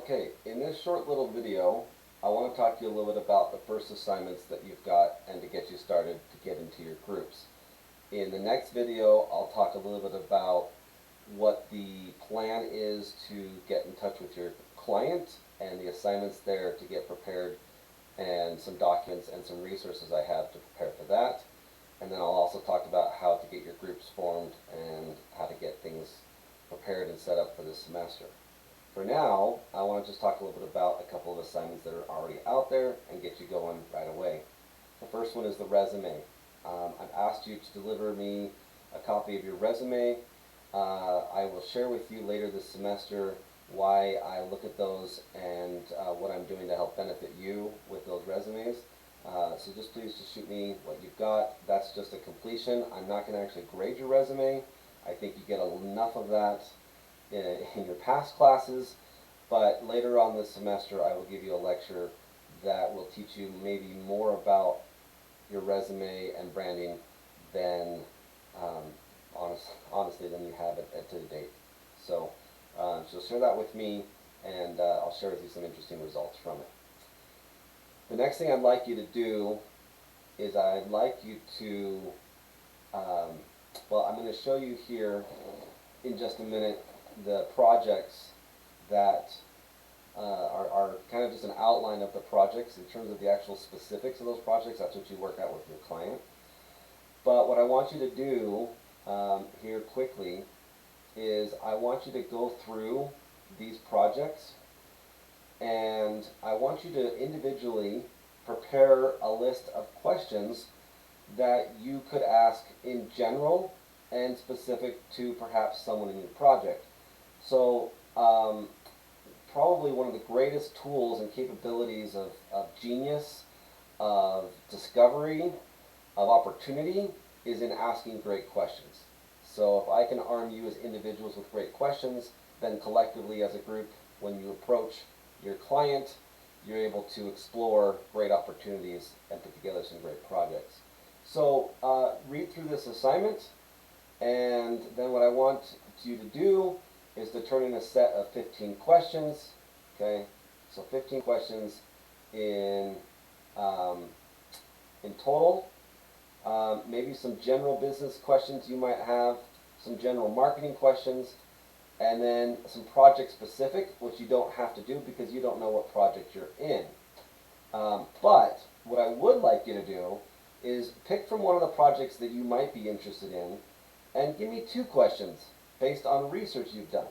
Okay, in this short little video, I want to talk to you a little bit about the first assignments that you've got and to get you started to get into your groups. In the next video, I'll talk a little bit about what the plan is to get in touch with your client and the assignments there to get prepared and some documents and some resources I have to prepare for that. And then I'll also talk about how to get your groups formed and how to get things prepared and set up for this semester. For now, I want to just talk a little bit about a couple of assignments that are already out there and get you going right away. The first one is the resume. I've asked you to deliver me a copy of your resume. I will share with you later this semester why I look at those and what I'm doing to help benefit you with those resumes. So just please just shoot me what you've got. That's just a completion. I'm not going to actually grade your resume. I think you get enough of that in your past classes, but later on this semester I will give you a lecture that will teach you maybe more about your resume and branding than honestly than you have it to date. So share that with me, and I'll share with you some interesting results from it. The next thing I'd like you to do is I'd like you to well, I'm going to show you here in just a minute the projects that are kind of just an outline of the projects in terms of the actual specifics of those projects. That's what you work out with your client. But what I want you to do here quickly is I want you to go through these projects, and I want you to individually prepare a list of questions that you could ask in general and specific to perhaps someone in your project. So probably one of the greatest tools and capabilities of genius, of discovery, of opportunity is in asking great questions. So if I can arm you as individuals with great questions, then collectively as a group, when you approach your client, you're able to explore great opportunities and put together some great projects. So read through this assignment, and then what I want you to do is to turn in a set of 15 questions. Okay, so 15 questions in total. Maybe some general business questions you might have, some general marketing questions, and then some project specific, which you don't have to do because you don't know what project you're in. But what I would like you to do is pick from one of the projects that you might be interested in and give me 2 questions based on research you've done.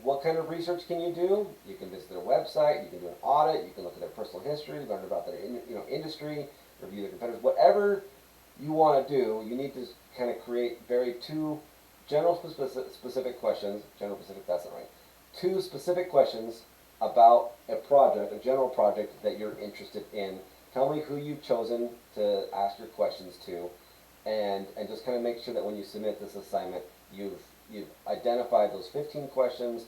What kind of research can you do? You can visit their website, you can do an audit, you can look at their personal history, learn about their industry, review their competitors. Whatever you want to do, you need to kind of create 2 general specific questions. General specific, that's not right. 2 specific questions about a project, a general project that you're interested in. Tell me who you've chosen to ask your questions to, and just kind of make sure that when you submit this assignment, you've identified those 15 questions,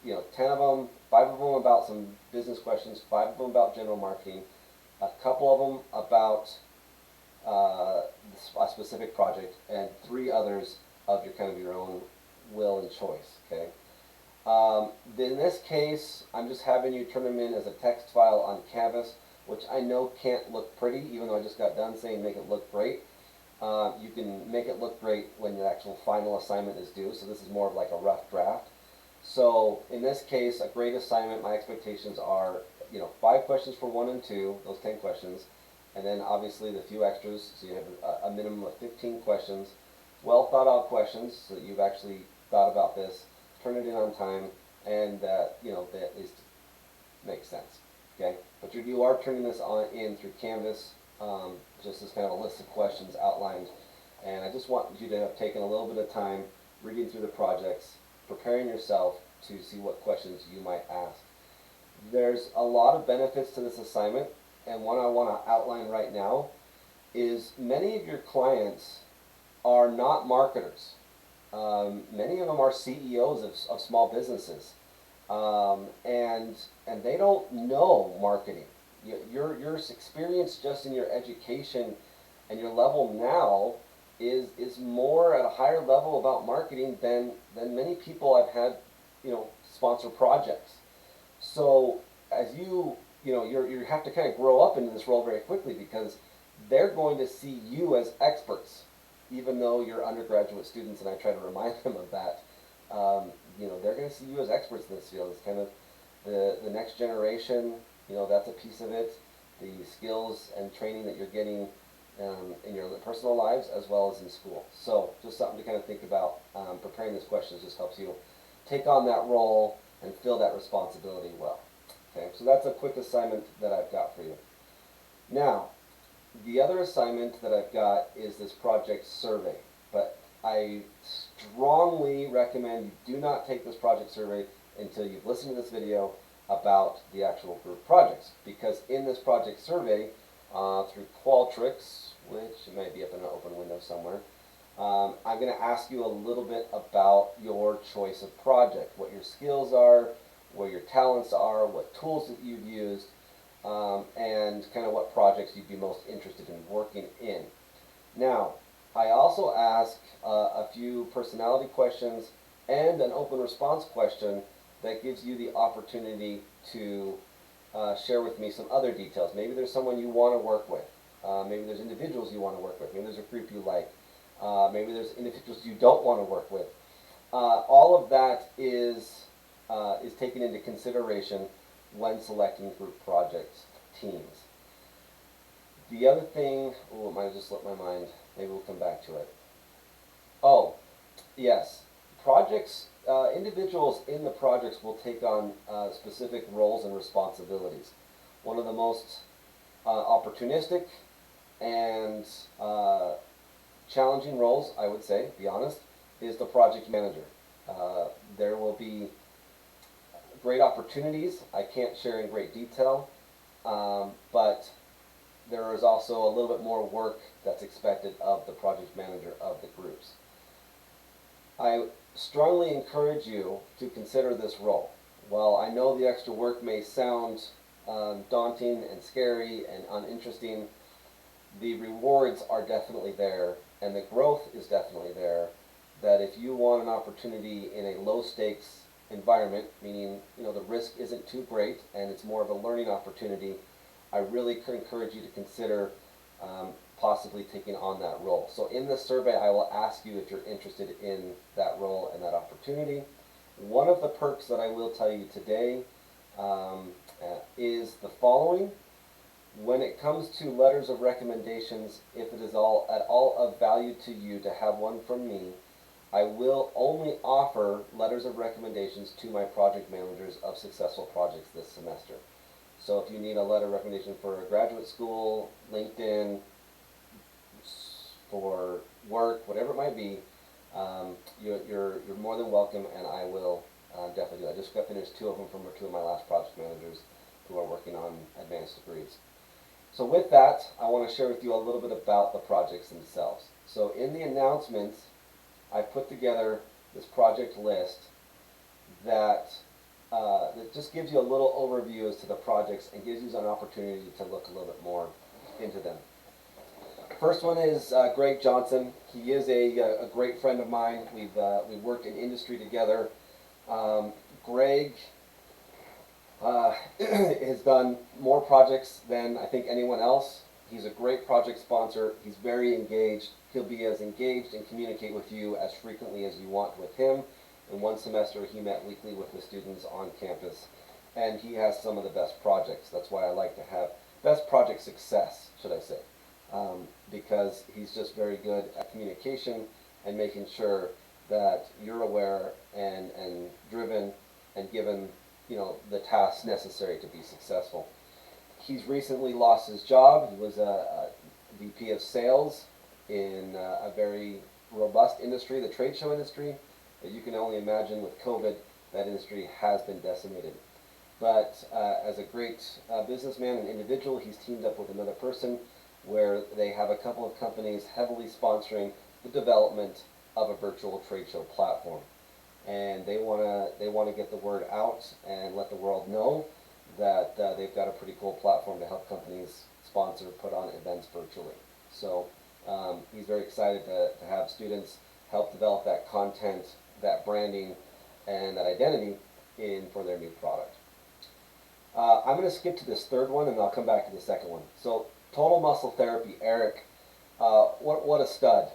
10 of them, 5 of them about some business questions, 5 of them about general marketing, a couple of them about a specific project, and 3 others of your own will and choice. Okay. In this case, I'm just having you turn them in as a text file on Canvas, which I know can't look pretty, even though I just got done saying make it look great. You can make it look great when the actual final assignment is due, so this is more of like a rough draft. So in this case, a great assignment, my expectations are 5 questions for 1 and 2, those 10 questions, and then obviously the few extras, so you have a minimum of 15 questions, well thought out questions, so that you've actually thought about this, turn it in on time, and that at least makes sense. Okay, but you are turning this in through Canvas, just as kind of a list of questions outlined, and I just want you to have taken a little bit of time reading through the projects, preparing yourself to see what questions you might ask. There's a lot of benefits to this assignment, and one I want to outline right now is many of your clients are not marketers. Many of them are CEOs of small businesses, and they don't know marketing. Your experience just in your education and your level now is more at a higher level about marketing than many people I've had sponsor projects. So as you have to kind of grow up into this role very quickly because they're going to see you as experts, even though you're undergraduate students, and I try to remind them of that. They're going to see you as experts in this field. It's kind of the next generation. That's a piece of it. The skills and training that you're getting in your personal lives as well as in school. So just something to kind of think about. Preparing this question just helps you take on that role and fill that responsibility well. Okay, so that's a quick assignment that I've got for you. Now, the other assignment that I've got is this project survey, but I strongly recommend you do not take this project survey until you've listened to this video about the actual group projects, because in this project survey, through Qualtrics, which may be up in an open window somewhere, I'm going to ask you a little bit about your choice of project, what your skills are, where your talents are, what tools that you've used, and kind of what projects you'd be most interested in working in. Now, I also ask a few personality questions and an open response question that gives you the opportunity to share with me some other details. Maybe there's someone you want to work with. Maybe there's individuals you want to work with. Maybe there's a group you like. Maybe there's individuals you don't want to work with. All of that is taken into consideration when selecting group projects teams. The other thing, it might have just slipped my mind. Maybe we'll come back to it. Oh, yes. Projects, individuals in the projects will take on specific roles and responsibilities. One of the most opportunistic and challenging roles, I would say, be honest, is the project manager. There will be great opportunities. I can't share in great detail, but there is also a little bit more work that's expected of the project manager of the groups. I strongly encourage you to consider this role. While I know the extra work may sound daunting and scary and uninteresting, the rewards are definitely there and the growth is definitely there. That if you want an opportunity in a low stakes environment, meaning the risk isn't too great and it's more of a learning opportunity, I really could encourage you to consider possibly taking on that role. So in this survey, I will ask you if you're interested in that role and that opportunity. One of the perks that I will tell you today is the following. When it comes to letters of recommendations, if it is at all of value to you to have one from me, I will only offer letters of recommendations to my project managers of successful projects this semester. So if you need a letter of recommendation for a graduate school, LinkedIn, for work, whatever it might be, you're more than welcome, and I will definitely do that. I just got finished two of them from two of my last project managers who are working on advanced degrees. So with that, I want to share with you a little bit about the projects themselves. So in the announcements, I put together this project list that just gives you a little overview as to the projects and gives you an opportunity to look a little bit more into them. First one is Greg Johnson. He is a great friend of mine. We've worked in industry together. Greg has done more projects than I think anyone else. He's a great project sponsor. He's very engaged. He'll be as engaged and communicate with you as frequently as you want with him. In one semester, he met weekly with the students on campus, and he has some of the best projects. That's why I like to have best project success, should I say, because he's just very good at communication and making sure that you're aware and driven and given the tasks necessary to be successful. He's recently lost his job. He was a VP of sales in a very robust industry, the trade show industry. As you can only imagine, with COVID, that industry has been decimated. But as a great businessman and individual, he's teamed up with another person where they have a couple of companies heavily sponsoring the development of a virtual trade show platform. And they want to get the word out and let the world know that they've got a pretty cool platform to help companies sponsor, put on events virtually. So he's very excited to have students help develop that content, that branding, and that identity for their new product. I'm going to skip to this third one, and I'll come back to the second one. So, total muscle therapy, Eric. What a stud.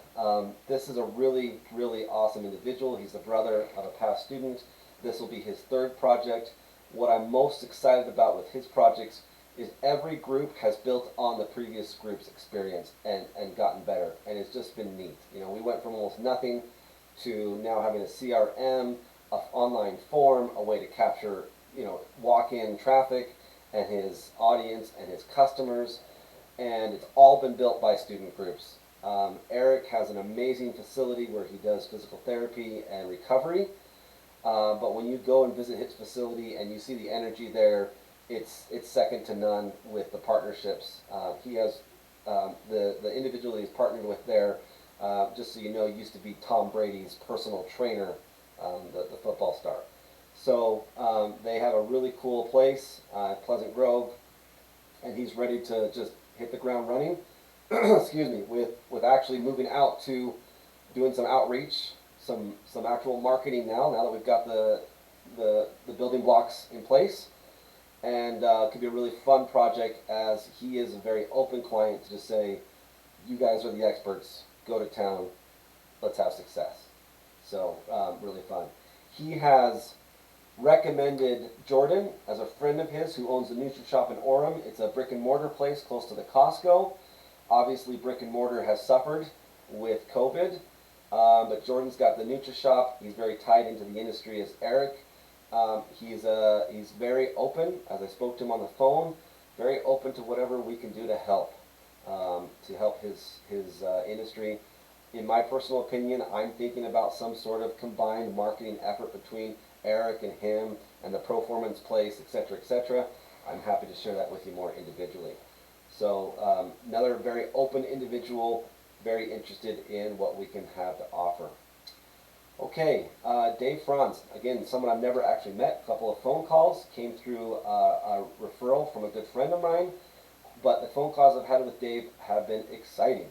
This is a really, really awesome individual. He's the brother of a past student. This will be his third project. What I'm most excited about with his projects is every group has built on the previous group's experience and gotten better. And it's just been neat. You know, we went from almost nothing to now having a CRM, an online form, a way to capture, you know, walk-in traffic and his audience and his customers, and it's all been built by student groups. Eric has an amazing facility where he does physical therapy and recovery, but when you go and visit his facility and you see the energy there, it's second to none with the partnerships. He has the individual he's partnered with there, just so you know, used to be Tom Brady's personal trainer, the football star. So they have a really cool place, Pleasant Grove, and he's ready to just hit the ground running. Excuse me, with actually moving out to doing some outreach, some actual marketing now that we've got the building blocks in place, and it could be a really fun project, as he is a very open client to just say, you guys are the experts, go to town, let's have success. So really fun. He has recommended Jordan as a friend of his who owns the Nutri Shop in Orem. It's a brick and mortar place close to the Costco. Obviously, brick and mortar has suffered with COVID, but Jordan's got the Nutri Shop. He's very tied into the industry as Eric. He's very open, as I spoke to him on the phone, very open to whatever we can do to help his industry. In my personal opinion, I'm thinking about some sort of combined marketing effort between Eric and him and the Performance Place, etc., etc. I'm happy to share that with you more individually. So another very open individual, very interested in what we can have to offer. Okay, Dave Franz, again, someone I've never actually met. A couple of phone calls came through a referral from a good friend of mine, but the phone calls I've had with Dave have been exciting.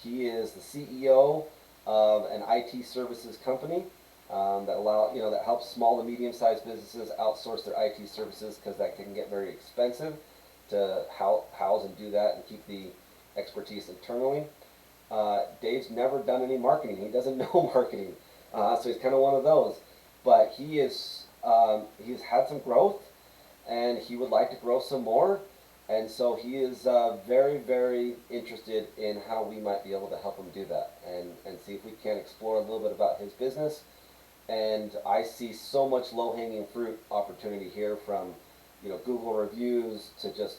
He is the CEO of an IT services company that helps small and medium-sized businesses outsource their IT services, because that can get very expensive to house and do that and keep the expertise internally. Dave's never done any marketing. He doesn't know marketing, so he's kind of one of those. But he's had some growth, and he would like to grow some more. And so he is very, very interested in how we might be able to help him do that, and see if we can explore a little bit about his business. And I see so much low-hanging fruit opportunity here, from Google reviews to just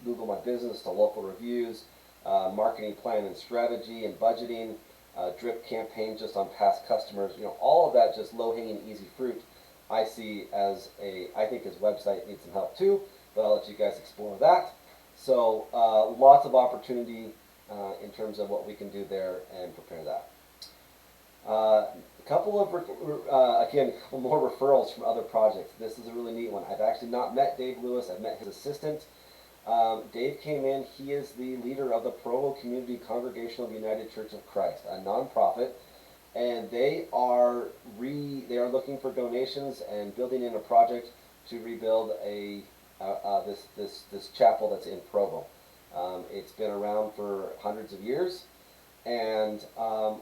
Google My Business to local reviews, marketing plan and strategy and budgeting, drip campaign just on past customers. All of that just low-hanging, easy fruit. I see I think his website needs some help too, but I'll let you guys explore that. So lots of opportunity in terms of what we can do there and prepare that. A couple more referrals from other projects. This is a really neat one. I've actually not met Dave Lewis. I've met his assistant. Dave came in. He is the leader of the Provo Community Congregational United Church of Christ, a nonprofit, and they are looking for donations and building in a project to rebuild this chapel that's in Provo. It's been around for hundreds of years, and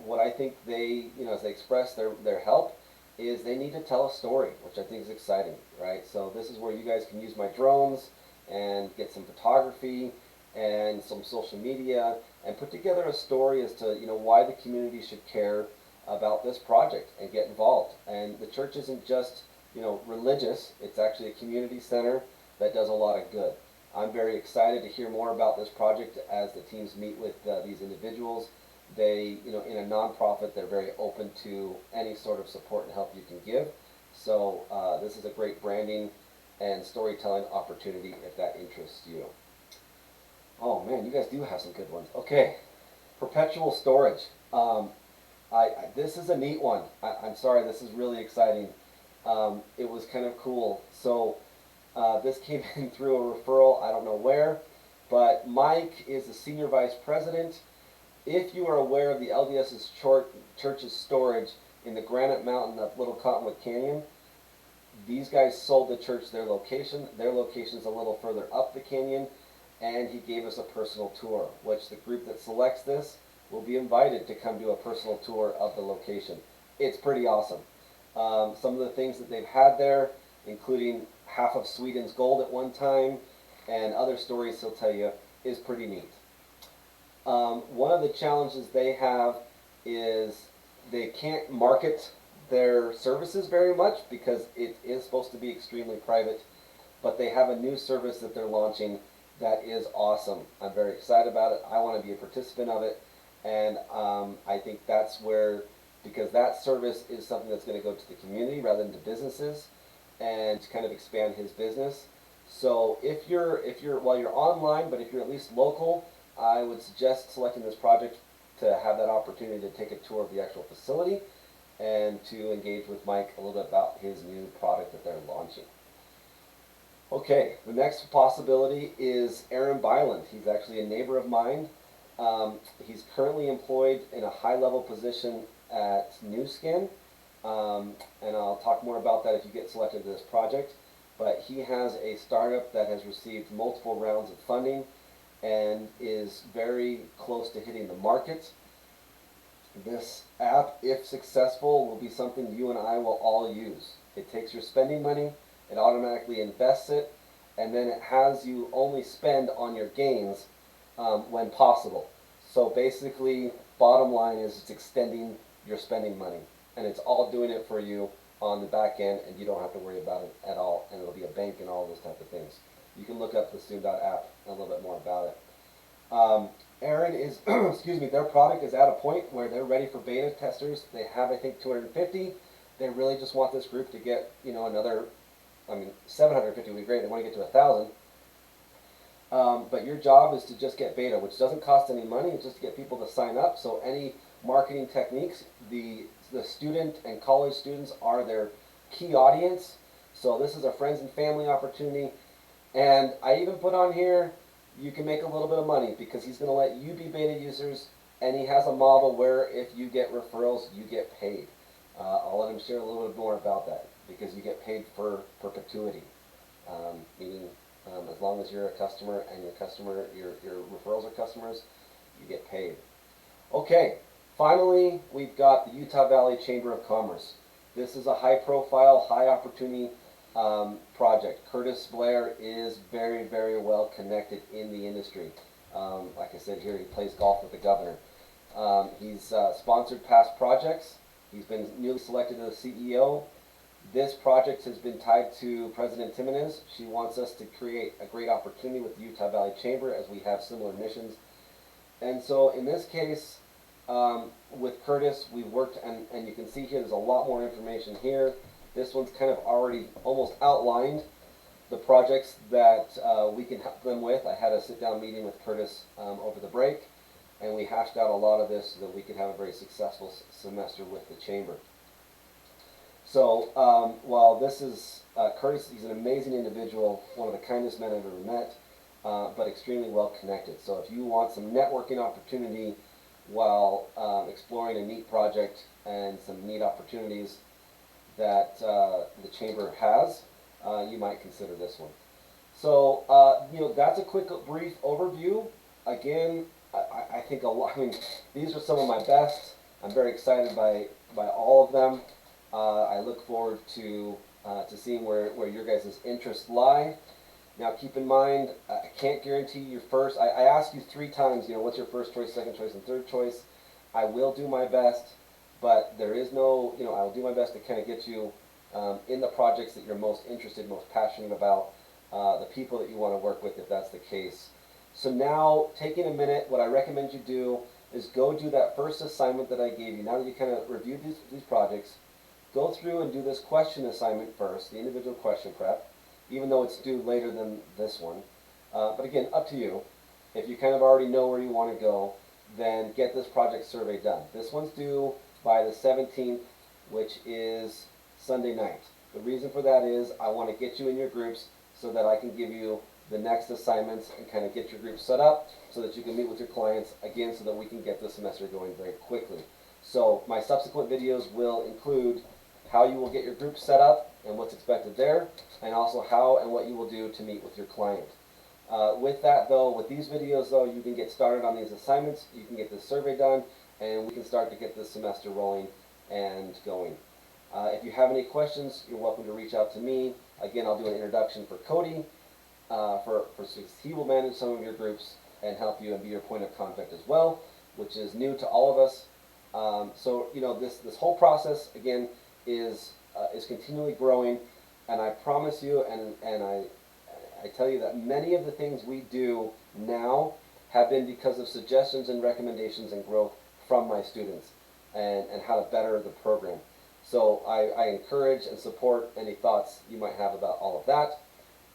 what I think as they express their help, is they need to tell a story, which I think is exciting, right? So this is where you guys can use my drones and get some photography and some social media and put together a story as to why the community should care about this project and get involved. And the church isn't just religious; it's actually a community center that does a lot of good. I'm very excited to hear more about this project as the teams meet with these individuals. They, in a nonprofit, they're very open to any sort of support and help you can give. So this is a great branding and storytelling opportunity if that interests you. Oh man, you guys do have some good ones. Okay, perpetual storage. This is a neat one. I'm sorry, this is really exciting. It was kind of cool. So this came in through a referral, I don't know where, but Mike is the senior vice president. If you are aware of the LDS's church's storage in the Granite Mountain of Little Cottonwood Canyon, These guys sold the church their location. Their location's a little further up the canyon, and he gave us a personal tour, which the group that selects this will be invited to come do a personal tour of the location. It's pretty awesome. Some of the things that they've had there, including half of Sweden's gold at one time, and other stories he'll tell you, is pretty neat. One of the challenges they have is they can't market their services very much because it is supposed to be extremely private, but they have a new service that they're launching that is awesome. I'm very excited about it. I want to be a participant of it, and I think that's where, because that service is something that's going to go to the community rather than to businesses, and to kind of expand his business. So if you're while you're online, but if you're at least local, I would suggest selecting this project to have that opportunity to take a tour of the actual facility and to engage with Mike a little bit about his new product that they're launching. Okay, the next possibility is Aaron Byland. He's actually a neighbor of mine. He's currently employed in a high-level position at New Skin, and I'll talk more about that if you get selected to this project. But he has a startup that has received multiple rounds of funding and is very close to hitting the market. This app, if successful, will be something you and I will all use. It takes your spending money, it automatically invests it, and then it has you only spend on your gains when possible. So basically, bottom line is it's extending your spending money, and it's all doing it for you on the back end, and you don't have to worry about it at all, and it'll be a bank and all those type of things. You can look up the Soon.app and a little bit more about it. Aaron is, excuse me, their product is at a point where they're ready for beta testers. They have, I think, 250. They really just want this group to get, another, 750 would be great. They want to get to 1,000. But your job is to just get beta, which doesn't cost any money. It's just to get people to sign up. So any marketing techniques, the student and college students are their key audience. So this is a friends and family opportunity. And I even put on here, you can make a little bit of money because he's going to let you be beta users, and he has a model where if you get referrals, you get paid. I'll let him share a little bit more about that because you get paid for perpetuity, meaning as long as you're a customer and your referrals are customers, you get paid. Okay, finally, we've got the Utah Valley Chamber of Commerce. This is a high-profile, high-opportunity project. Curtis Blair is very, very well connected in the industry. Like I said here, he plays golf with the governor. He's sponsored past projects. He's been newly selected as CEO. This project has been tied to President Timonez. She wants us to create a great opportunity with the Utah Valley Chamber as we have similar missions. And so in this case, with Curtis, we've worked, and you can see here there's a lot more information here. This one's kind of already almost outlined the projects that we can help them with. I had a sit-down meeting with Curtis over the break, and we hashed out a lot of this so that we could have a very successful semester with the Chamber. So while this is Curtis, he's an amazing individual, one of the kindest men I've ever met, but extremely well connected. So if you want some networking opportunity while exploring a neat project and some neat opportunities that the Chamber has, you might consider this one. So, that's a quick, brief overview. Again, I think a lot, these are some of my best. I'm very excited by all of them. I look forward to seeing where your guys' interests lie. Now, keep in mind, I can't guarantee your first. I asked you 3 times, what's your first choice, second choice, and third choice. I will do my best. But there is no, I'll do my best to kind of get you in the projects that you're most interested, most passionate about, the people that you want to work with if that's the case. So now, taking a minute, what I recommend you do is go do that first assignment that I gave you. Now that you kind of reviewed these projects, go through and do this question assignment first, the individual question prep, even though it's due later than this one. But again, up to you. If you kind of already know where you want to go, then get this project survey done. This one's due by the 17th, which is Sunday night. The reason for that is I want to get you in your groups so that I can give you the next assignments and kind of get your group set up so that you can meet with your clients again so that we can get the semester going very quickly. So my subsequent videos will include how you will get your group set up and what's expected there, and also how and what you will do to meet with your client. With that though, with these videos though, you can get started on these assignments, you can get this survey done, and we can start to get this semester rolling and going. If you have any questions, you're welcome to reach out to me. Again, I'll do an introduction for Cody, he will manage some of your groups and help you and be your point of contact as well, which is new to all of us. So you know, this whole process again is continually growing, and I promise you, and I tell you that many of the things we do now have been because of suggestions and recommendations and growth from my students, and how to better the program. So I encourage and support any thoughts you might have about all of that.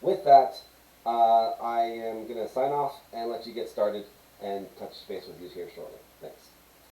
With that, I am going to sign off and let you get started and touch base with you here shortly.